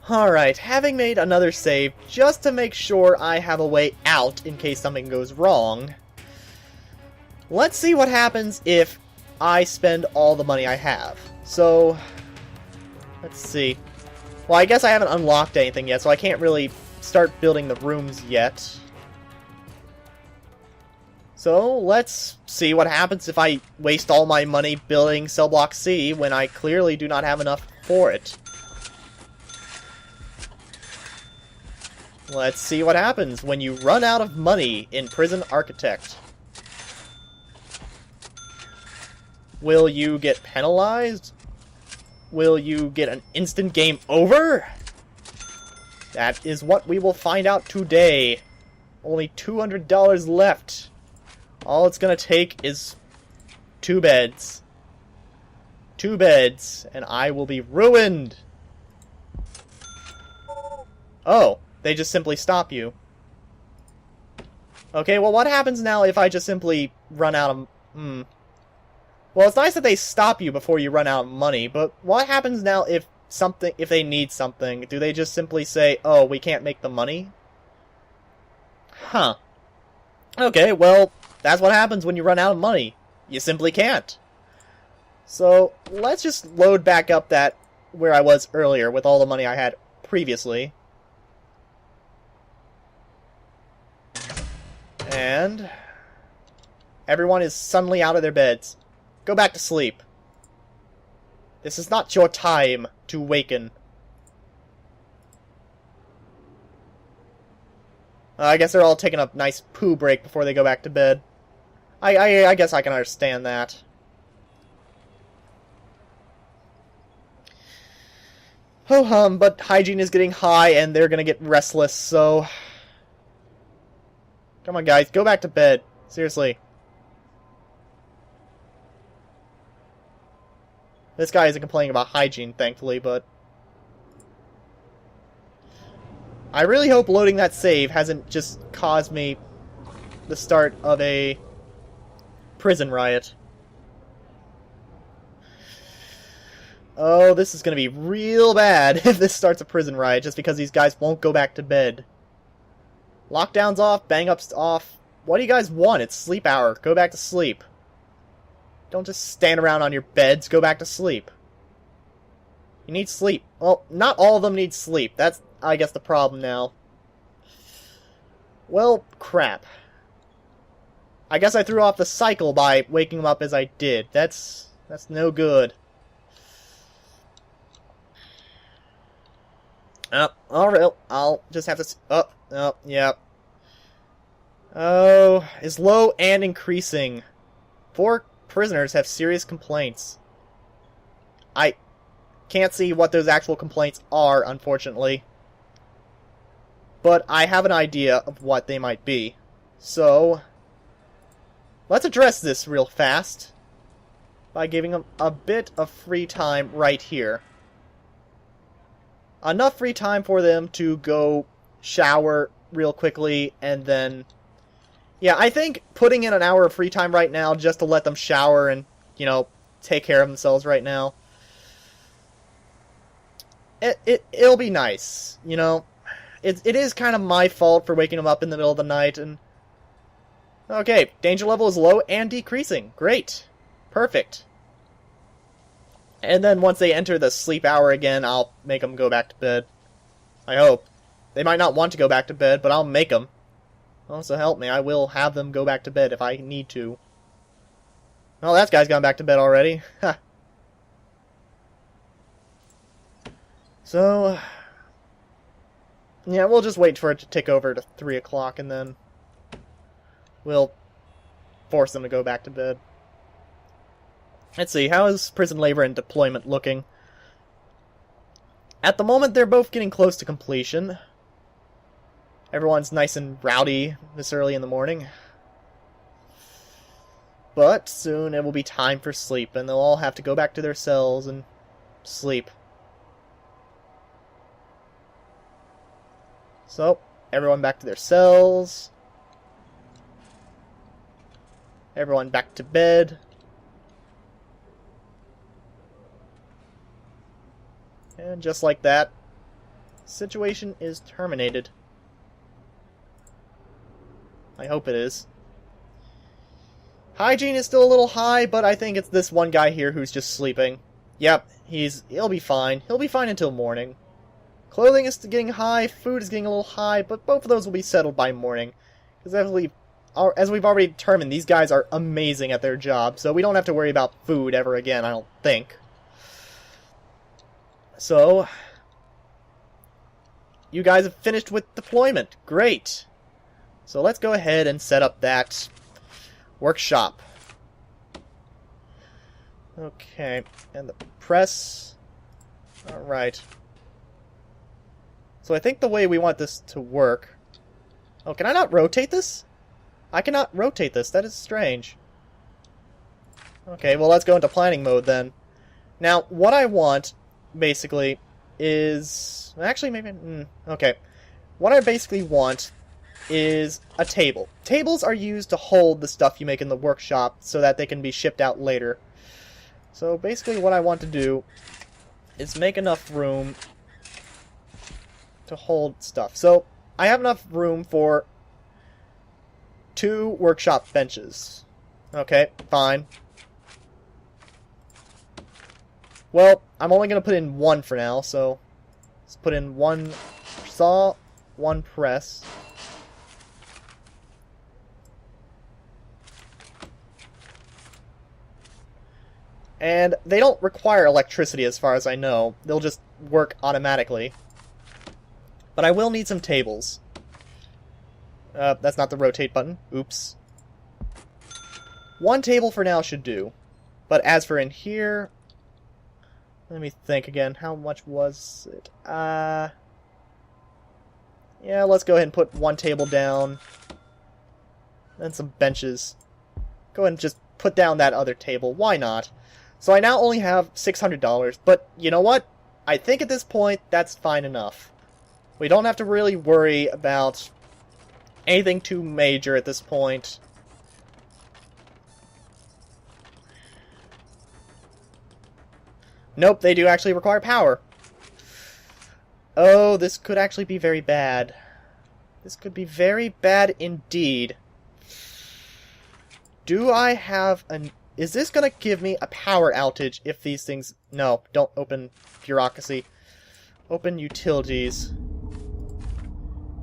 Alright, having made another save, just to make sure I have a way out in case something goes wrong, let's see what happens if I spend all the money I have. So, let's see. Well, I guess I haven't unlocked anything yet, so I can't really start building the rooms yet. So, let's see what happens if I waste all my money building Cell Block C when I clearly do not have enough for it. Let's see what happens when you run out of money in Prison Architect. Will you get penalized? Will you get an instant game over? That is what we will find out today. Only $200 left. All it's gonna take is 2 beds. 2 beds, and I will be ruined! Oh, they just simply stop you. Okay, well what happens now if I just simply run out of... Well, it's nice that they stop you before you run out of money, but what happens now if they need something? Do they just simply say, oh, we can't make the money? Huh. Okay, well, that's what happens when you run out of money. You simply can't. So, let's just load back up that where I was earlier with all the money I had previously. And everyone is suddenly out of their beds. Go back to sleep. This is not your time to waken. I guess they're all taking a nice poo break before they go back to bed. I guess I can understand that. Ho-hum, but hygiene is getting high and they're gonna get restless, so... Come on, guys, go back to bed. Seriously. This guy isn't complaining about hygiene, thankfully, but... I really hope loading that save hasn't just caused me the start of a prison riot. Oh, this is going to be real bad if this starts a prison riot just because these guys won't go back to bed. Lockdown's off, bang-up's off. What do you guys want? It's sleep hour. Go back to sleep. Don't just stand around on your beds. Go back to sleep. You need sleep. Well, not all of them need sleep. That's, I guess, the problem now. Well, crap. I guess I threw off the cycle by waking them up as I did. That's no good. Alright, I'll just have to... yeah. Oh, is low and increasing. 4 prisoners have serious complaints. I can't see what those actual complaints are, unfortunately. But I have an idea of what they might be. So, let's address this real fast by giving them a bit of free time right here. Enough free time for them to go shower real quickly and then... Yeah, I think putting in an hour of free time right now just to let them shower and, you know, take care of themselves right now. It'll be nice, you know. It is kind of my fault for waking them up in the middle of the night and... Okay, danger level is low and decreasing. Great. Perfect. And then once they enter the sleep hour again, I'll make them go back to bed. I hope. They might not want to go back to bed, but I'll make them. Oh, so help me, I will have them go back to bed if I need to. Oh, that guy's gone back to bed already. Ha. So... yeah, we'll just wait for it to tick over to 3 o'clock and then... we'll force them to go back to bed. Let's see, how is prison labor and deployment looking? At the moment, they're both getting close to completion. Everyone's nice and rowdy this early in the morning. But soon it will be time for sleep, and they'll all have to go back to their cells and sleep. So, everyone back to their cells. Everyone back to bed. And just like that, Situation is terminated. I hope it is. Hygiene is still a little high, but I think it's this one guy here who's just sleeping. Yep, he'll be fine. He'll be fine until morning. Clothing is getting high, food is getting a little high, but both of those will be settled by morning. Because as we've already determined, these guys are amazing at their job, so we don't have to worry about food ever again, I don't think. So, you guys have finished with deployment. Great. So let's go ahead and set up that workshop. Okay, and the press. Alright. So I think the way we want this to work... Oh, can I not rotate this? I cannot rotate this. That is strange. Okay, well, let's go into planning mode then. Now, what I want, basically, is... Actually, maybe... okay. What I basically want is a table. Tables are used to hold the stuff you make in the workshop so that they can be shipped out later. So, basically, what I want to do is make enough room to hold stuff. So, I have enough room for 2 workshop benches. Okay, fine. Well, I'm only going to put in 1 for now, so let's put in 1 saw, 1 press. And they don't require electricity as far as I know. They'll just work automatically. But I will need some tables. That's not the rotate button. Oops. 1 table for now should do. But as for in here... Let me think again. How much was it? Yeah, let's go ahead and put 1 table down. And some benches. Go ahead and just put down that other table. Why not? So I now only have $600. But you know what? I think at this point, that's fine enough. We don't have to really worry about anything too major at this point. Nope, they do actually require power. Oh, this could actually be very bad. This could be very bad indeed. Do I have an... Is this going to give me a power outage if these things... No, don't open bureaucracy. Open utilities.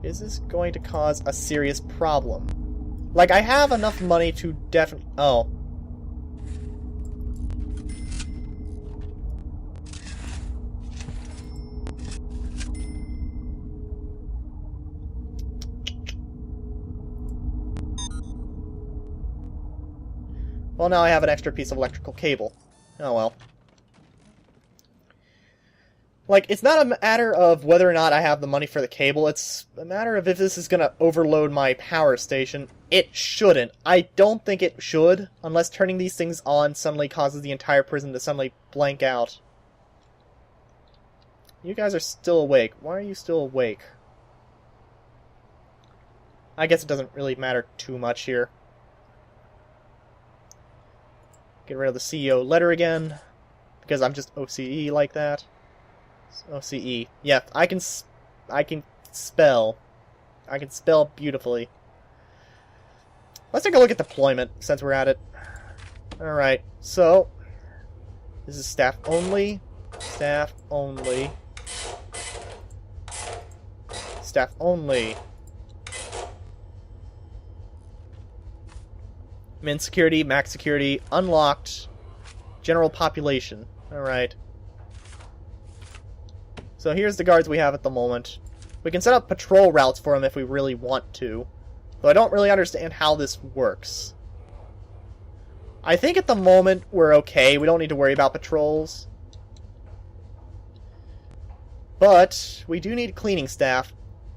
Is this going to cause a serious problem? Like, I have enough money to definitely... Oh. Well, now I have an extra piece of electrical cable. Oh well. Like, it's not a matter of whether or not I have the money for the cable, it's a matter of if this is going to overload my power station. It shouldn't. I don't think it should, unless turning these things on suddenly causes the entire prison to suddenly blank out. You guys are still awake. Why are you still awake? I guess it doesn't really matter too much here. Get rid of the CEO letter again, because I'm just OCE like that. OCE. Yeah, I can spell. I can spell beautifully. Let's take a look at deployment, since we're at it. Alright, so... This is staff only. Staff only. Staff only. Min security, max security, unlocked. General population. Alright. So here's the guards we have at the moment. We can set up patrol routes for them if we really want to. Though I don't really understand how this works. I think at the moment we're okay. We don't need to worry about patrols. But we do need cleaning staff.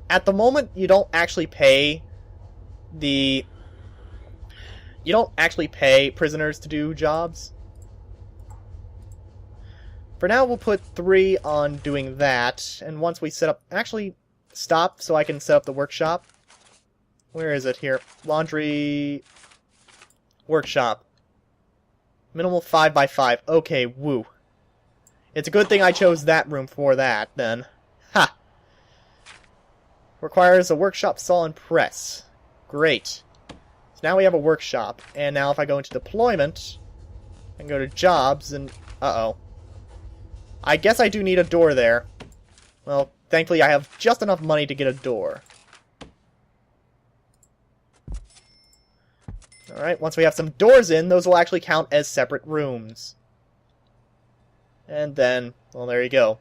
At the moment, you don't actually pay prisoners to do jobs. For now, we'll put 3 on doing that, and once we set up... Actually, stop so I can set up the workshop. Where is it here? Laundry... Workshop. Minimal 5x5. Okay, woo. It's a good thing I chose that room for that, then. Ha! Requires a workshop saw and press. Great. So now we have a workshop. And now if I go into deployment, and go to jobs, and... uh-oh. I guess I do need a door there. Well, thankfully I have just enough money to get a door. Alright, once we have some doors in, those will actually count as separate rooms. And then, well, there you go.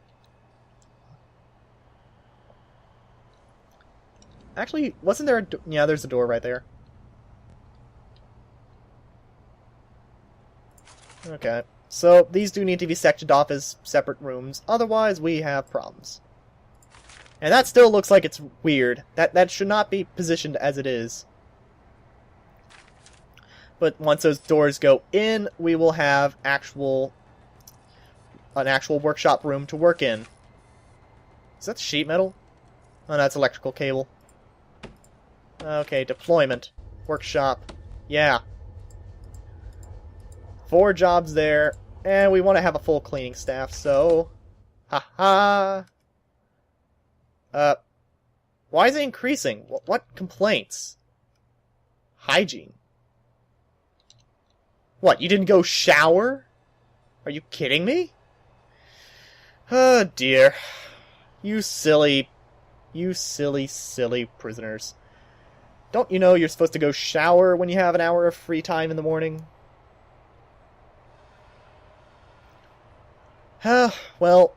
Actually, wasn't there a door? Yeah, there's a door right there. Okay, so these do need to be sectioned off as separate rooms, otherwise we have problems. And that still looks like it's weird. That should not be positioned as it is. But once those doors go in, we will have an actual workshop room to work in. Is that sheet metal? Oh, that's electrical cable. Okay, deployment. Workshop. Yeah. 4 jobs there, and we want to have a full cleaning staff, so... Ha-ha! Why is it increasing? What complaints? Hygiene. What, you didn't go shower? Are you kidding me? Oh dear. You silly, silly prisoners. Don't you know you're supposed to go shower when you have an hour of free time in the morning? Well,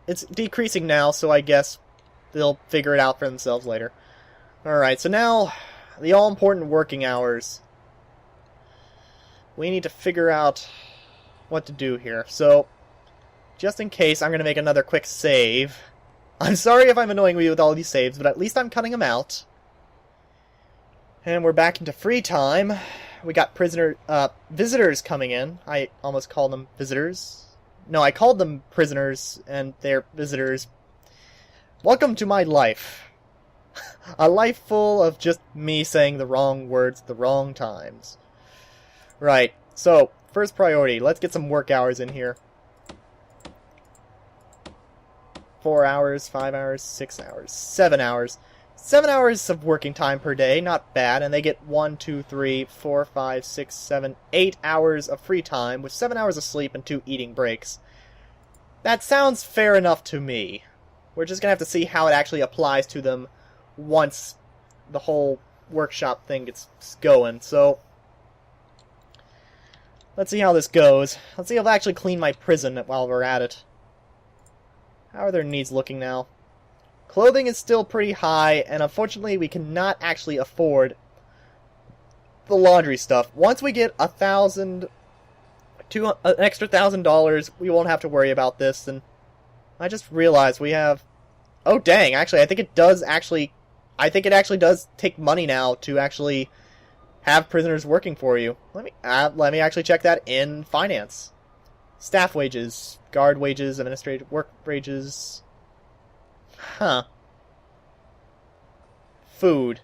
it's decreasing now, so I guess they'll figure it out for themselves later. Alright, so now, the all-important working hours. We need to figure out what to do here. So, just in case, I'm going to make another quick save. I'm sorry if I'm annoying you with all these saves, but at least I'm cutting them out. And we're back into free time. We got visitors coming in. I almost called them visitors. No, I called them prisoners, and they're visitors. Welcome to my life. A life full of just me saying the wrong words at the wrong times. Right, so, first priority, let's get some work hours in here. 4 hours, 5 hours, 6 hours, 7 hours. 7 hours of working time per day, not bad, and they get 1, 2, 3, 4, 5, 6, 7, 8 hours of free time, with 7 hours of sleep and 2 eating breaks. That sounds fair enough to me. We're just gonna have to see how it actually applies to them once the whole workshop thing gets going, so... Let's see how this goes. Let's see if I actually clean my prison while we're at it. How are their needs looking now? Clothing is still pretty high, and unfortunately we cannot actually afford the laundry stuff. Once we get an extra $1,000, we won't have to worry about this, and I just realized we have... Oh dang, actually, I think it actually does take money now to actually have prisoners working for you. Let me actually check that in finance. Staff wages, guard wages, administrative work wages. Huh. Food.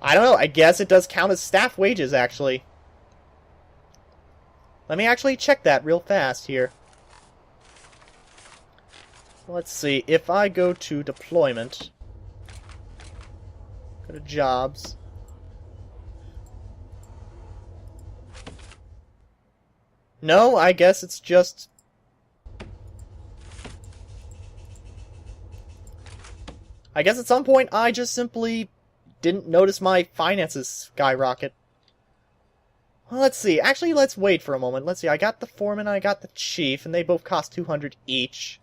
I don't know, I guess it does count as staff wages, actually. Let me actually check that real fast here. Let's see, if I go to deployment, go to jobs, no, I guess it's just... I guess at some point I just simply didn't notice my finances skyrocket. Well, let's see. Actually, let's wait for a moment. Let's see. I got the foreman and I got the chief, and they both cost 200 each.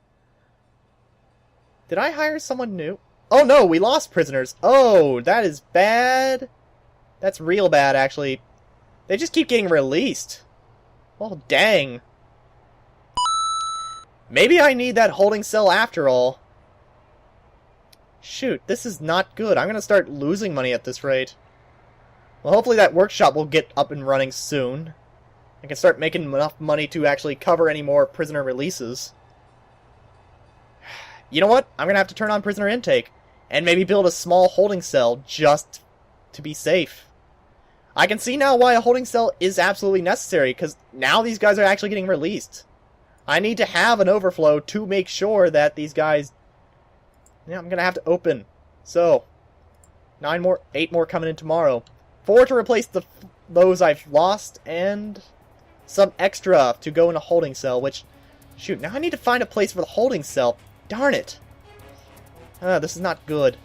Did I hire someone new? Oh no, we lost prisoners. Oh, that is bad. That's real bad, actually. They just keep getting released. Oh, dang. Maybe I need that holding cell after all. Shoot, this is not good. I'm gonna start losing money at this rate. Well, hopefully that workshop will get up and running soon. I can start making enough money to actually cover any more prisoner releases. You know what? I'm gonna have to turn on prisoner intake. And maybe build a small holding cell just to be safe. I can see now why a holding cell is absolutely necessary, because now these guys are actually getting released. I need to have an overflow to make sure that these guys Yeah, I'm gonna have to open. So, 8 more coming in tomorrow. 4 to replace those I've lost, and some extra to go in a holding cell, which, shoot, now I need to find a place for the holding cell. Darn it. This is not good.